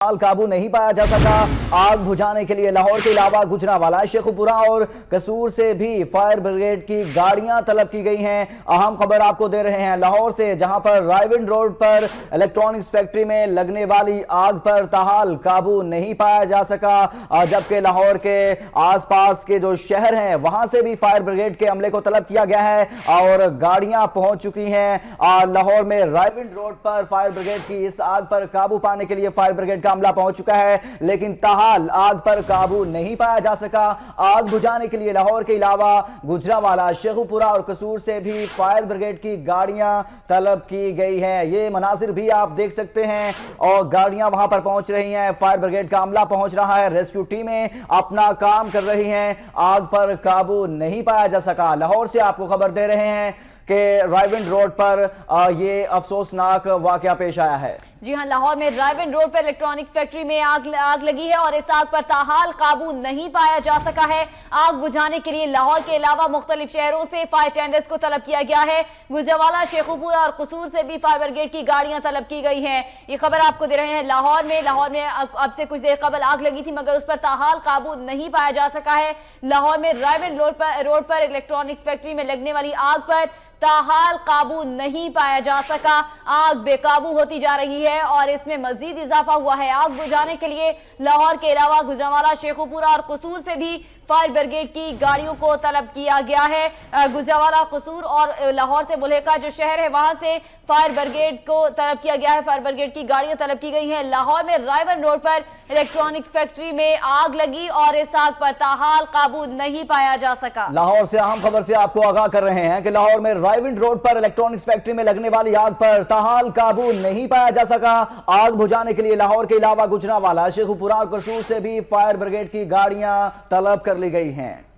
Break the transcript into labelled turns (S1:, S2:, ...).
S1: काबू नहीं पाया जा सका। आग बुझाने के लिए लाहौर के अलावा गुजरांवाला, शेखुपुरा और कसूर से भी फायर ब्रिगेड की गाड़ियां तलब की गई हैं। अहम खबर आपको दे रहे हैं लाहौर से, जहां पर रायविंड रोड पर इलेक्ट्रॉनिक्स फैक्ट्री में लगने वाली आग पर ताहाल काबू नहीं पाया जा सका, जबकि लाहौर के आसपास के जो शहर हैं वहां से भी फायर ब्रिगेड के अमले को तलब किया गया है और गाड़ियां पहुंच चुकी हैं। लाहौर में रायविंड रोड पर फायर ब्रिगेड की इस आग पर काबू पाने के लिए फायर ब्रिगेड मामला पहुंच चुका है, लेकिन ताहाल आग पर काबू नहीं पाया जा सका। आग बुझाने के लिए लाहौर के अलावा गुजरांवाला, शेखुपुरा और कसूर से भी फायर ब्रिगेड की गाड़ियां तलब की गई हैं। ये मनाजिर भी आप देख सकते हैं और गाड़ियां वहां पर पहुंच रही हैं, फायर ब्रिगेड का अमला पहुंच रहा है, रेस्क्यू टीमें अपना काम कर रही हैं। आग पर काबू नहीं पाया जा सका। लाहौर से आपको खबर दे रहे हैं कि रायविंड रोड पर ये अफसोसनाक वाकया पेश आया है।
S2: जी हां, लाहौर में रायविंड रोड पर इलेक्ट्रॉनिक्स फैक्ट्री में आग लगी है और इस आग पर ताहाल काबू नहीं पाया जा सका है। आग बुझाने के लिए लाहौर के अलावा मुख्तलिफ शहरों से फायर टेंडर्स को तलब किया गया है। गुजरांवाला, शेखुपुरा और कसूर से भी फायर ब्रिगेड की गाड़ियां तलब की गई हैं। ये खबर आपको दे रहे हैं लाहौर में अब से कुछ देर कबल आग लगी थी, मगर उस पर ताहाल काबू नहीं पाया जा सका है। लाहौर में रायविंड रोड पर इलेक्ट्रॉनिक्स फैक्ट्री में लगने वाली आग पर ताहाल काबू नहीं पाया जा सका। आग बेकाबू होती जा रही है और इसमें मजीद इजाफा हुआ है। आग बुझाने के लिए लाहौर के अलावा गुजरांवाला, शेखुपुरा और कसूर से भी फायर ब्रिगेड की गाड़ियों को तलब किया गया है। गुजरांवाला, कसूर और लाहौर से बुल्हेका जो शहर है वहां से फायर ब्रिगेड को तलब किया गया है। फायर ब्रिगेड की गाड़ियां तलब की गई हैं। लाहौर में रायविंड रोड पर इलेक्ट्रॉनिक्स फैक्ट्री में आग लगी और इस आग पर ताहाल काबू नहीं पाया जा सका।
S1: लाहौर से अहम खबर से आपको आगाह कर रहे हैं कि लाहौर में रायविंड रोड पर इलेक्ट्रॉनिक्स फैक्ट्री में लगने वाली आग पर ताहाल काबू नहीं पाया जा सका। आग बुझाने के लिए लाहौर के अलावा गुजरांवाला, शेखुपुरा और कसूर से भी फायर ब्रिगेड की गाड़ियां तलब कर ली गई हैं।